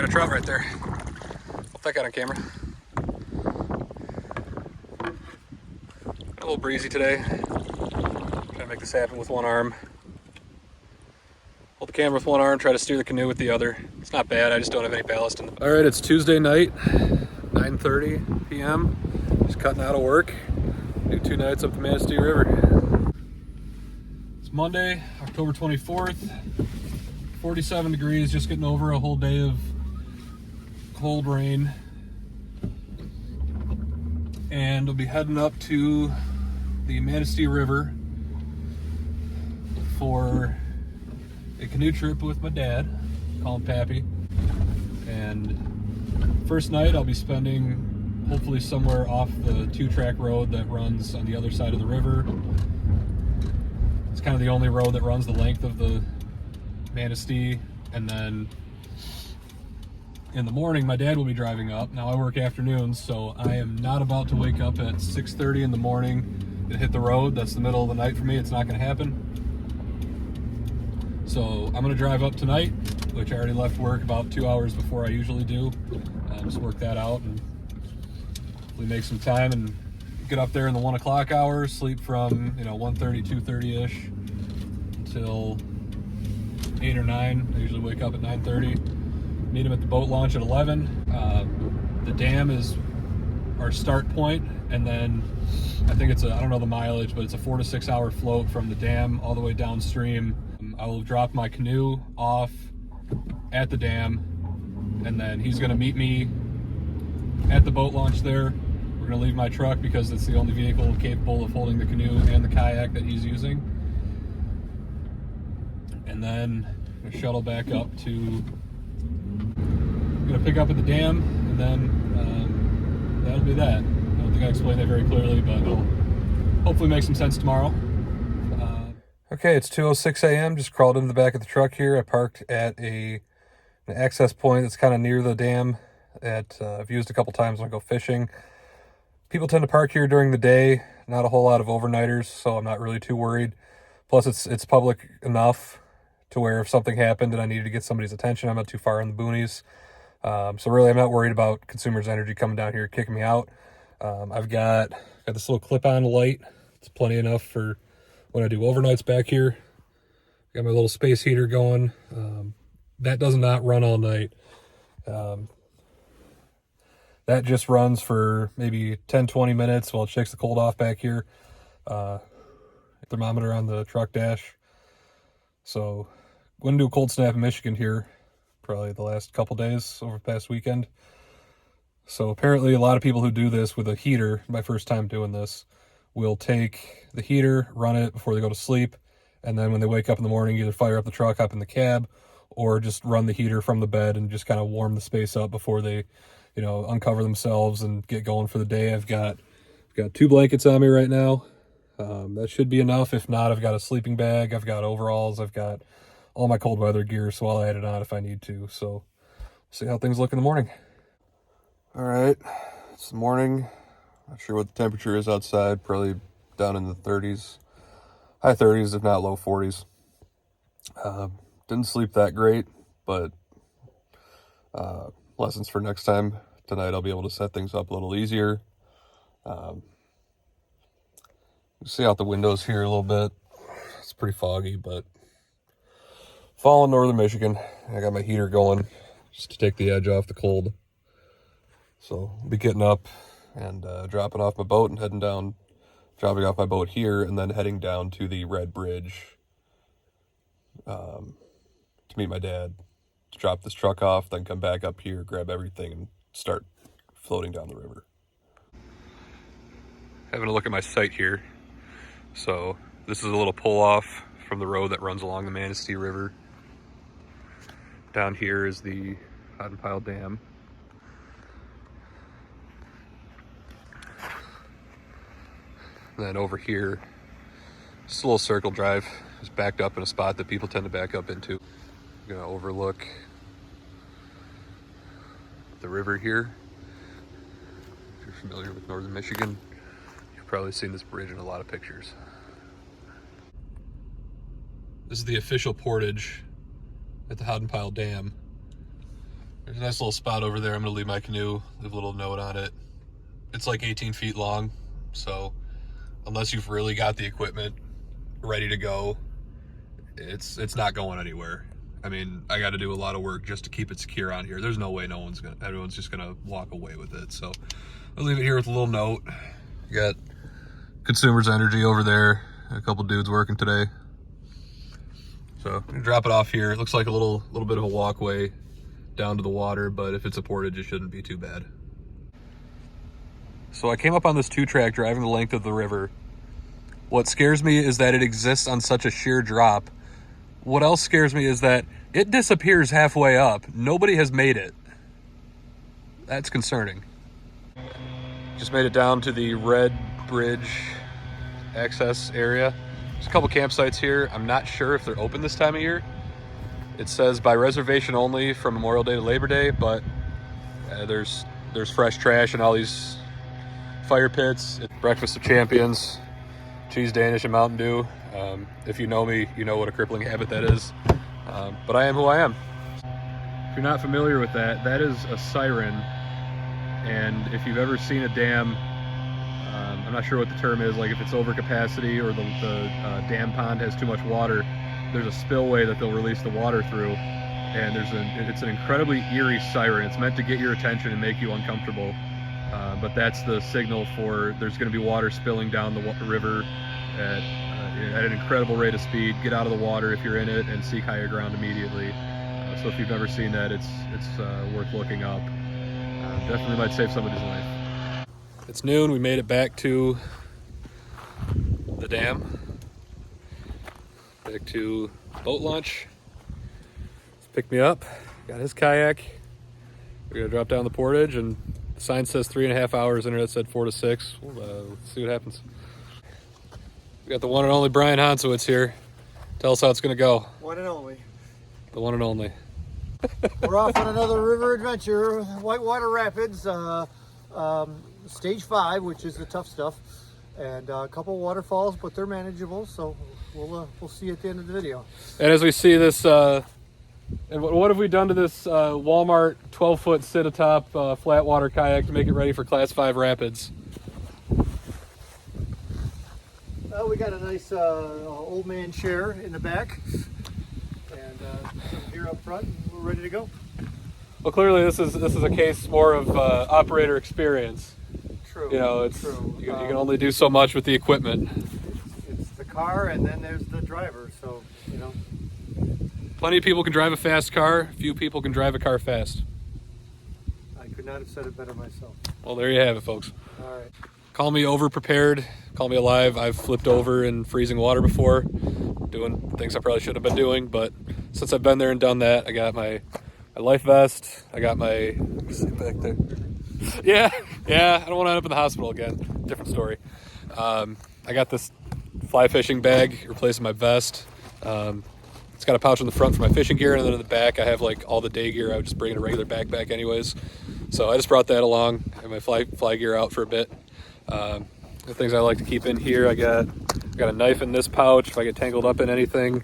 got a trout right there. Hope that got on camera. A little breezy today. Trying to make this happen with one arm. Hold the camera with one arm, try to steer the canoe with the other. It's not bad, I just don't have any ballast in the... All right, it's Tuesday night, 9:30 p.m. Just cutting out of work. Do 2 nights up the Manistee River. It's Monday, October 24th. 47 degrees, just getting over a whole day of cold rain. And we'll be heading up to the Manistee River for a canoe trip with my dad, call him Pappy. And first night I'll be spending hopefully somewhere off the 2-track road that runs on the other side of the river. It's kind of the only road that runs the length of the Manistee. And then in the morning my dad will be driving up. Now I work afternoons, so I am not about to wake up at 6:30 in the morning and hit the road. That's the middle of the night for me. It's not going to happen. So I'm going to drive up tonight, which I already left work about 2 hours before I usually do. Just work that out and hopefully make some time and get up there in the 1 o'clock hour, sleep from 1:30, 2:30-ish until 8 or 9. I usually wake up at 9:30. Meet him at the boat launch at 11. The dam is our start point, and then I think I don't know the mileage, but it's a 4 to 6 hour float from the dam all the way downstream. I will drop my canoe off at the dam, and then he's going to meet me at the boat launch there. We're going to leave my truck because it's the only vehicle capable of holding the canoe and the kayak that he's using. And then I'm going to shuttle back up to, I'm going to pick up at the dam, and then that'll be that. I don't think I explained that very clearly, but it'll hopefully make some sense tomorrow. Okay, it's 2:06 a.m. Just crawled into the back of the truck here. I parked at an access point that's kind of near the dam that I've used a couple times when I go fishing. People tend to park here during the day. Not a whole lot of overnighters, so I'm not really too worried. Plus, it's public enough to where if something happened and I needed to get somebody's attention, I'm not too far in the boonies. So really, I'm not worried about Consumers Energy coming down here kicking me out. I've got this little clip-on light. It's plenty enough for when I do overnights back here. Got my little space heater going. That does not run all night. That just runs for maybe 10-20 minutes while it shakes the cold off back here. Thermometer on the truck dash. So going to do a cold snap in Michigan here probably the last couple days over the past weekend. So apparently a lot of people who do this with a heater, my first time doing this, will take the heater, run it before they go to sleep, and then when they wake up in the morning, either fire up the truck, hop in the cab, or just run the heater from the bed and just kind of warm the space up before they, uncover themselves and get going for the day. I've got 2 blankets on me right now. That should be enough. If not, I've got a sleeping bag, I've got overalls, I've got all my cold weather gear, so I'll add it on if I need to. So see how things look in the morning. All right, it's the morning. Not sure what the temperature is outside, probably down in the 30s, high 30s, if not low 40s. Didn't sleep that great, but lessons for next time. Tonight I'll be able to set things up a little easier. See out the windows here a little bit. It's pretty foggy, but fall in northern Michigan. I got my heater going just to take the edge off the cold. So I'll be getting up and dropping off my boat and heading down, dropping off my boat here, and then heading down to the Red Bridge to meet my dad, to drop this truck off, then come back up here, grab everything, and start floating down the river. Having a look at my site here. So this is a little pull-off from the road that runs along the Manistee River. Down here is the Hodenpyl Dam. And then over here, just a little circle drive, just backed up in a spot that people tend to back up into. I'm gonna overlook the river here. If you're familiar with northern Michigan, you've probably seen this bridge in a lot of pictures. This is the official portage at the Hodenpyl Dam. There's a nice little spot over there. I'm gonna leave my canoe, leave a little note on it. It's like 18 feet long, so unless you've really got the equipment ready to go, it's not going anywhere. I mean, I got to do a lot of work just to keep it secure on here. There's no way everyone's just gonna walk away with it. So I'll leave it here with a little note. You got Consumers Energy over there, a couple dudes working today. So I'm gonna drop it off here. It looks like a little bit of a walkway down to the water, but if it's a portage, it shouldn't be too bad. So I came up on this 2-track driving the length of the river. What scares me is that it exists on such a sheer drop. What else scares me is that it disappears halfway up. Nobody has made it. That's concerning. Just made it down to the Red Bridge access area. There's a couple campsites here. I'm not sure if they're open this time of year. It says by reservation only from Memorial Day to Labor Day, but there's fresh trash and all these fire pits. It's Breakfast of Champions, cheese Danish and Mountain Dew. If you know me, you know what a crippling habit that is. But I am who I am. If you're not familiar with that, that is a siren. And if you've ever seen a dam, I'm not sure what the term is, like if it's over capacity or the dam pond has too much water, there's a spillway that they'll release the water through. And it's an incredibly eerie siren. It's meant to get your attention and make you uncomfortable. But that's the signal for there's going to be water spilling down the river at an incredible rate of speed. Get out of the water if you're in it and seek higher ground immediately. So if you've never seen that, it's worth looking up. Definitely might save somebody's life. It's noon. We made it back to the dam. Back to boat launch. Picked me up. Got his kayak. We're gonna drop down the portage, and the sign says 3.5 hours. Internet said 4 to 6. Let's see what happens. We got the one and only Brian Hansowitz here. Tell us how it's gonna go. One and only. The one and only. We're off on another river adventure, Whitewater Rapids, stage 5, which is the tough stuff, and a couple waterfalls, but they're manageable. So we'll see you at the end of the video. And as we see this, and what have we done to this Walmart 12-foot sit-atop flat water kayak to make it ready for Class 5 rapids? We got a nice old man chair in the back, and here up front, and we're ready to go. Well, clearly this is a case more of operator experience. True. You know, it's true. You can only do so much with the equipment. It's the car, and then there's the driver. So you know, plenty of people can drive a fast car. Few people can drive a car fast. I could not have said it better myself. Well, there you have it, folks. All right. Call me over-prepared. Call me alive. I've flipped over in freezing water before, doing things I probably shouldn't have been doing. But since I've been there and done that, I got my life vest. I got my back there. Yeah. I don't want to end up in the hospital again. Different story. I got this fly fishing bag replacing my vest. It's got a pouch in the front for my fishing gear, and then in the back I have like all the day gear. I would just bring in a regular backpack anyways. So I just brought that along. I have my fly gear out for a bit. The things I like to keep in here, I got a knife in this pouch if I get tangled up in anything.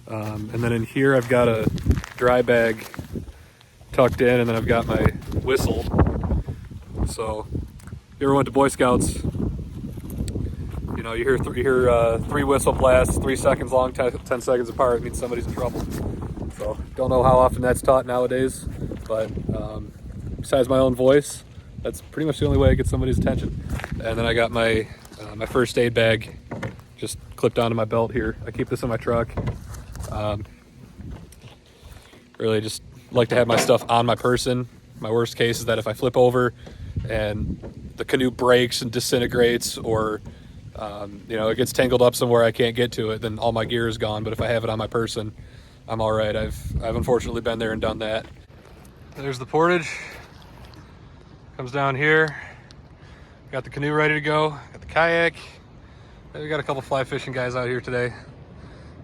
And then in here I've got a dry bag tucked in, and then I've got my whistle. So if you ever went to Boy Scouts, you know, you hear 3 whistle blasts, 3 seconds long, 10 seconds apart. It means somebody's in trouble. So don't know how often that's taught nowadays, but besides my own voice, that's pretty much the only way I get somebody's attention. And then I got my first aid bag just clipped onto my belt here. I keep this in my truck. Really just like to have my stuff on my person. My worst case is that if I flip over and the canoe breaks and disintegrates, or it gets tangled up somewhere I can't get to it, then all my gear is gone. But if I have it on my person, I'm all right. I've unfortunately been there and done that. There's the portage. Comes down here. Got the canoe ready to go. Got the kayak. We got a couple fly fishing guys out here today.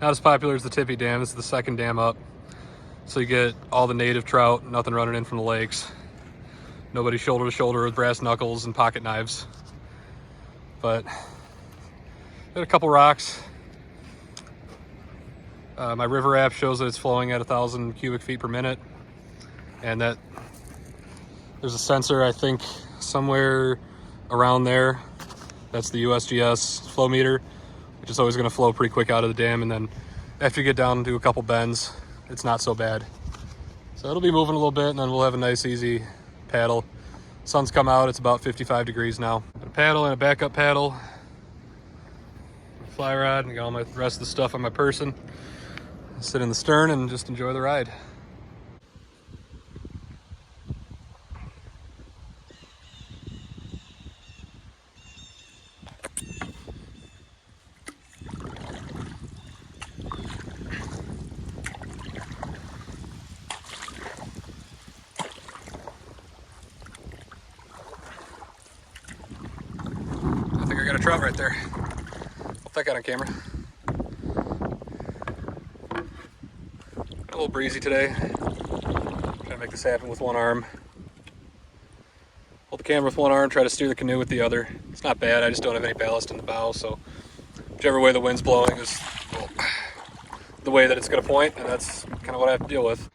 Not as popular as the Tippy Dam. This is the second dam up. So you get all the native trout, nothing running in from the lakes. Nobody shoulder to shoulder with brass knuckles and pocket knives. But got a couple rocks. My river app shows that it's flowing at 1,000 cubic feet per minute. and that there's a sensor, I think, somewhere around there. That's the USGS flow meter, which is always going to flow pretty quick out of the dam, and then after you get down to a couple bends, it's not so bad. So it'll be moving a little bit, and then we'll have a nice easy paddle. Sun's come out, it's about 55 degrees now. Got a paddle and a backup paddle, a fly rod, and got all my rest of the stuff on my person. Sit in the stern and just enjoy the ride. I think I got a trout right there. Hope that got on camera. A little breezy today. Trying to make this happen with one arm. Hold the camera with one arm, try to steer the canoe with the other. It's not bad, I just don't have any ballast in the bow, so whichever way the wind's blowing is, well, the way that it's going to point, and that's kind of what I have to deal with.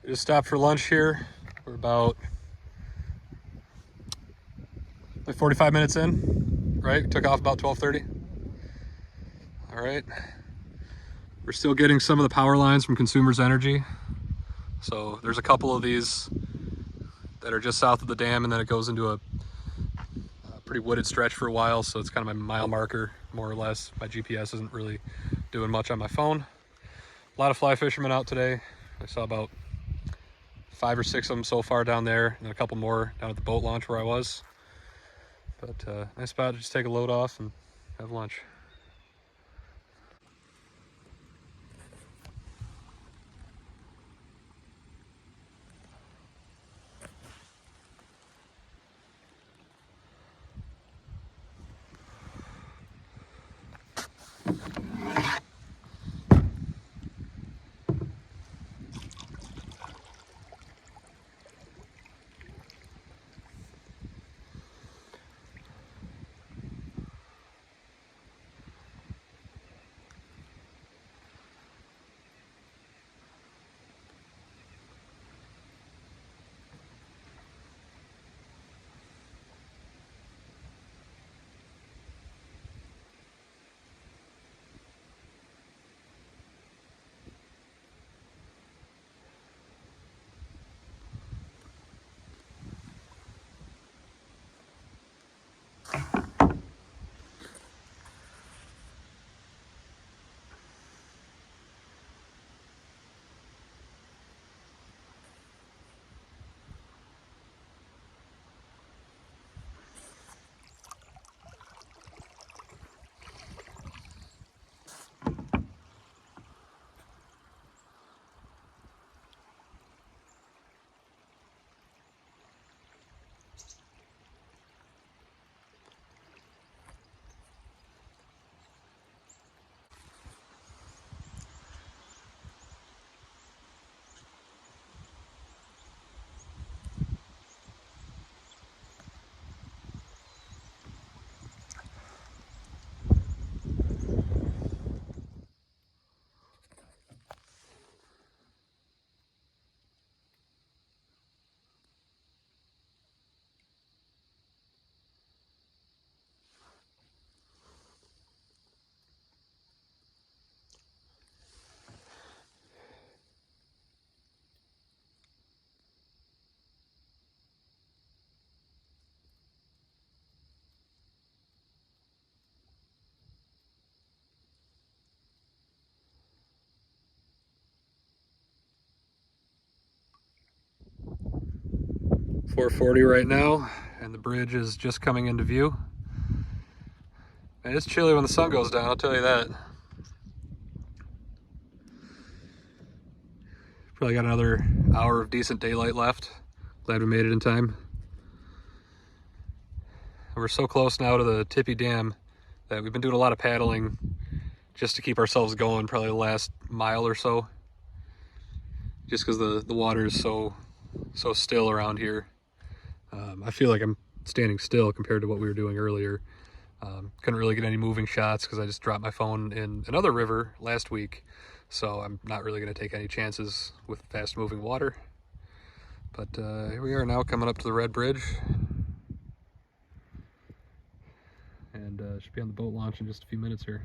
We just stopped for lunch here. We're about like 45 minutes in, right? We took off about 12:30. All right. We're still getting some of the power lines from Consumers Energy. So there's a couple of these that are just south of the dam, and then it goes into a pretty wooded stretch for a while. So it's kind of my mile marker, more or less. My GPS isn't really doing much on my phone. A lot of fly fishermen out today. I saw about 5 or 6 of them so far down there, and a couple more down at the boat launch where I was. But nice spot to just take a load off and have lunch. .440 right now, and the bridge is just coming into view. And it's chilly when the sun goes down, I'll tell you that. Probably got another hour of decent daylight left. Glad we made it in time. We're so close now to the Tippy Dam that we've been doing a lot of paddling just to keep ourselves going, probably the last mile or so. Just because the water is so still around here. I feel like I'm standing still compared to what we were doing earlier. Couldn't really get any moving shots because I just dropped my phone in another river last week. So I'm not really going to take any chances with fast moving water. But here we are now coming up to the Red Bridge. And should be on the boat launch in just a few minutes here.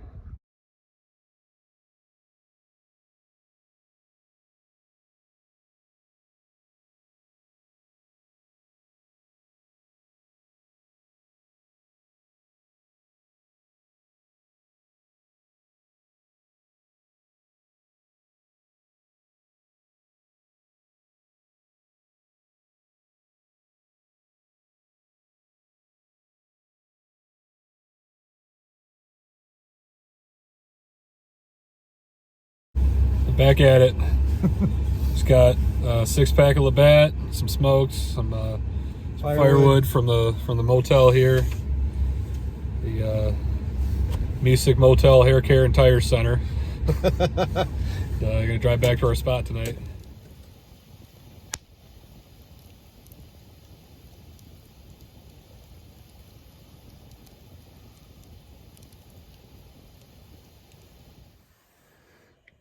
Back at it. Just got a 6-pack of Labatt, some smokes, some firewood from the motel here, the Mesick Motel Hair Care and Tire Center. I'm gonna drive back to our spot tonight.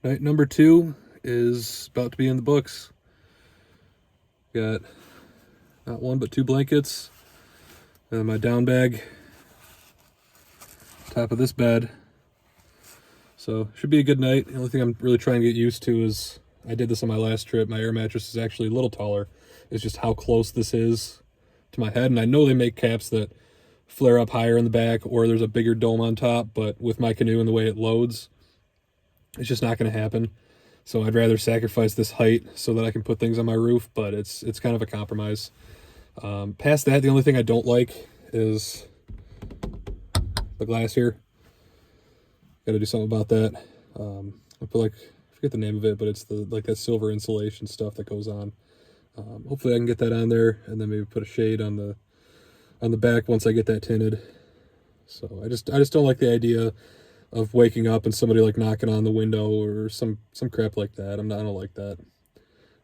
Night number 2 is about to be in the books. Got not 1 but 2 blankets, and my down bag, top of this bed. So should be a good night. The only thing I'm really trying to get used to is, I did this on my last trip, my air mattress is actually a little taller. It's just how close this is to my head, and I know they make caps that flare up higher in the back or there's a bigger dome on top, but with my canoe and the way it loads, it's just not going to happen. So I'd rather sacrifice this height so that I can put things on my roof, but it's kind of a compromise. Past that, the only thing I don't like is the glass here. Got to do something about that. I put I forget the name of it, but it's that silver insulation stuff that goes on. Hopefully I can get that on there, and then maybe put a shade on the back once I get that tinted. So I just don't like the idea of waking up and somebody knocking on the window or some crap like that. I don't like that.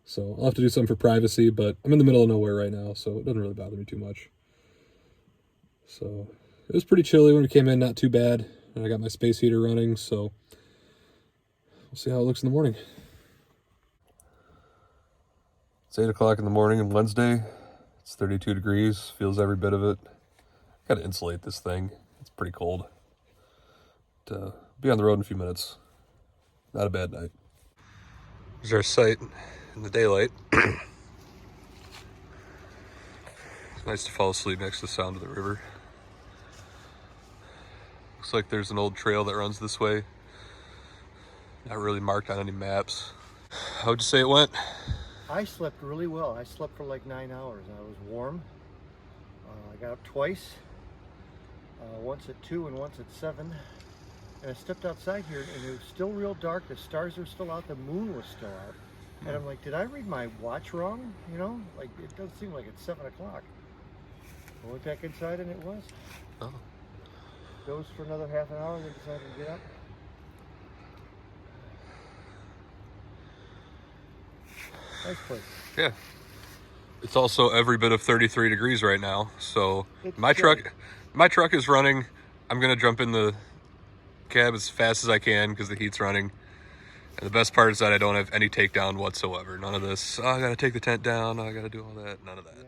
So I'll have to do something for privacy, but I'm in the middle of nowhere right now, so it doesn't really bother me too much. So it was pretty chilly when we came in, not too bad. And I got my space heater running, so we'll see how it looks in the morning. It's 8 o'clock in the morning on Wednesday. It's 32 degrees, feels every bit of it. Gotta insulate this thing. It's pretty cold. Be on the road in a few minutes. Not a bad night. Here's our site in the daylight. It's nice to fall asleep next to the sound of the river. Looks like there's an old trail that runs this way. Not really marked on any maps. How would you say it went? I slept really well. I slept for like 9 hours. I was warm. I got up twice. Once at 2 and once at 7. And I stepped outside here and it was still real dark. The stars were still out. The moon was still out. And I'm like, did I read my watch wrong? You know, it doesn't seem like it's 7 o'clock. I went back inside and it was. Oh. Dozed for another half an hour and then decided to get up. Nice place. Yeah. It's also every bit of 33 degrees right now. So It's my chilly. truck is running. I'm gonna jump in the cab as fast as I can because the heat's running. And the best part is that I don't have any takedown whatsoever. None of this, oh, I gotta take the tent down, oh, I gotta do all that, none of that. Yeah.